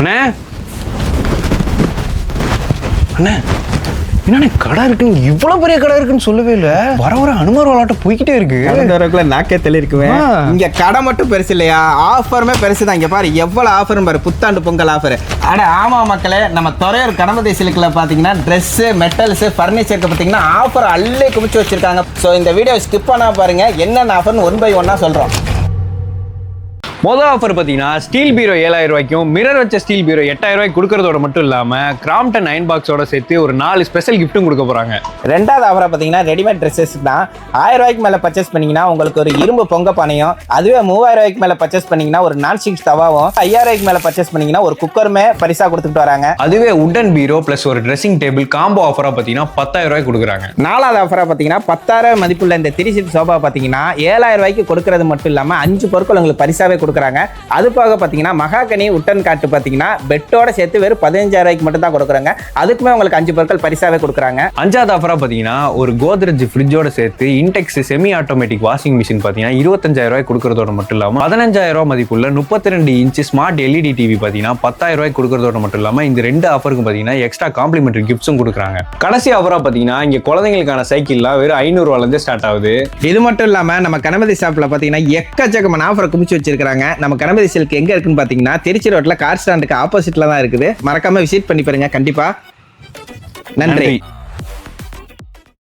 அண்ணே அண்ணே என்ன கடை இருக்குன்னு இவ்வளவு பெரிய கடை இருக்குன்னு சொல்லவே இல்ல. வர வர அனுமார் விளாட்டம் போய்கிட்டே இருக்கு. வரக்குள்ள நாக்கே தெளிருக்குவேன். இங்க கடை மட்டும் பெருசு இல்லையா, ஆஃபருமே பெருசு தான். இங்க பாரு எவ்வளவு ஆஃபர் பாரு, புத்தாண்டு பொங்கல் ஆஃபர். அட ஆமா மக்களே, நம்ம துறையூர் கணபதி சில்க்ல பாத்தீங்கன்னா ட்ரெஸ், மெட்டல்ஸ், ஃபர்னிச்சருக்கு பாத்தீங்கன்னா ஆஃபர் அள்ளி குமிச்சு வச்சிருக்காங்க. ஸோ இந்த வீடியோ ஸ்கிப் பண்ணா பாருங்க, என்னென்ன ஆஃபர்னு 1 by 1 சொல்றோம். மொதல் ஆஃபர் பார்த்தீங்கன்னா ஸ்டீல் பீரோ 7000 ரூபாய்க்கும் மிரர் வச்ச ஸ்டீல் பீரோ 8000 ரூபாய்க்கு கொடுக்கறதோட மட்டும் இல்லாமல் கிராம்டன் அயன் பாக்ஸோட சேர்த்து ஒரு 4 ஸ்பெஷல் கிஃப்ட்டும் கொடுக்க போகிறாங்க. ரெண்டாவது ஆஃபராக பார்த்தீங்கன்னா ரெடிமேட் ட்ரெஸ்ஸஸ் தான். 1000 ரூபாய்க்கு மேலே பர்ச்சேஸ் பண்ணிங்கன்னா உங்களுக்கு ஒரு இரும்பு பொங்க பானையும், அதுவே 3000 ரூபாய்க்கு மேலே பர்ச்சேஸ் பண்ணிங்கன்னா ஒரு நான்ஸ்டிக் தவாவும், 5000 ரூபாய்க்கு மேலே பர்ச்சேஸ் பண்ணிங்கன்னா ஒரு குக்கருமே பரிசாக கொடுத்துட்டு வராங்க. அதுவே உடன் பீரோ ப்ளஸ் ஒரு ட்ரெஸ்ஸிங் டேபிள் காம்போ ஆஃபராக பார்த்தீங்கன்னா 10000 ரூபாய்க்கு கொடுக்குறாங்க. நாலாவது ஆஃபராக பார்த்தீங்கன்னா 10000 மதிப்புள்ள இந்த 3 சீட் சோஃபா பார்த்தீங்கன்னா 7000 ரூபாய்க்கு கொடுக்கறது மட்டும் இல்லாமல் 5 பொருட்கள் உங்களுக்கு பரிசாவே கொடுக்குறாங்க. அது போக பார்த்தீங்கன்னா மகாகனி உட்டன் காட்டு பார்த்தீங்கன்னா பெட்டோட சேர்த்து வெறும் 15000 ரூபாய்க்கு மட்டும் தான் கொடுக்குறாங்க. அதுக்குமே உங்களுக்கு 5 பொருட்கள் பரிசாவே கொடுக்குறாங்க. அஞ்சாவது ஆஃபராக பார்த்தீங்கன்னா ஒரு கோத்ரெஜ் ஃப்ரிட்ஜோட சேர்த்து index semi automatic washing machine பார்த்தீங்கன்னா 25000 ரூபாய்க்கு கொடுக்கறதோட மட்டும் இல்லாமல் 15000 ரூபாய் மதிப்புள்ள 32 இன்ச் ஸ்மார்ட் எல்இடி டிவி பார்த்தீங்கன்னா 10000 ரூபாய்க்கு கொடுக்கறதோட மட்டும் இல்லாமல் இந்த 2 ஆஃபருக்கும் பார்த்தீங்கன்னா எக்ஸ்ட்ரா காம்ப்ளிமெண்டரி கிஃப்ட்ஸும் கொடுக்குறாங்க. கடைசி ஆஃபராக பார்த்தீங்கன்னா இங்கே குழந்தைங்களுக்கான சைக்கிள்லாம் வெறும் 500 ரூபாயிலேருந்து ஸ்டார்ட் ஆகுது. இது மட்டும் இல்லாமல் நம்ம கணபதி ஷாப்பில் பார்த்தீங்கன்னா எக்கச்சக்கமான ஆஃபரை குமிச்சு வச்சிருக்காங்க. நம்ம கணபதி சில்க் எங்க இருக்குன்னு பார்த்தீங்கன்னா திருச்சி ரோட்ல கார் ஸ்டாண்டுக்கு ஆப்போசிட்ல தான் இருக்குது. மறக்காம விசிட் பண்ணி பாருங்க கண்டிப்பா. நன்றி.